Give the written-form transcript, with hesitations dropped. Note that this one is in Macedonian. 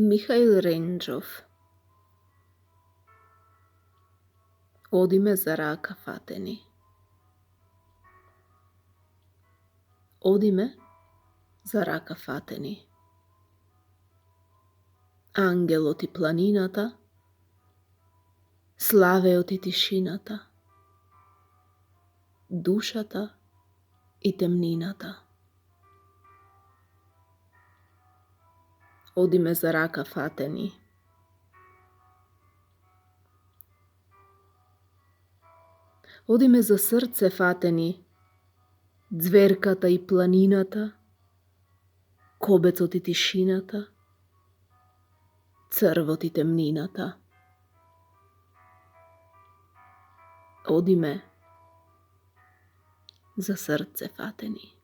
Mihail Rendžov. Odi me za raka fateni. Odi me za raka fateni. Ангело ти планината, славео ти тишината, душата и темнината. Оди ме за рака фатени. Оди ме за срце фатени, дзверката и планината, кобецот и тишината, црвот и темнината. Оди ме за срце фатени.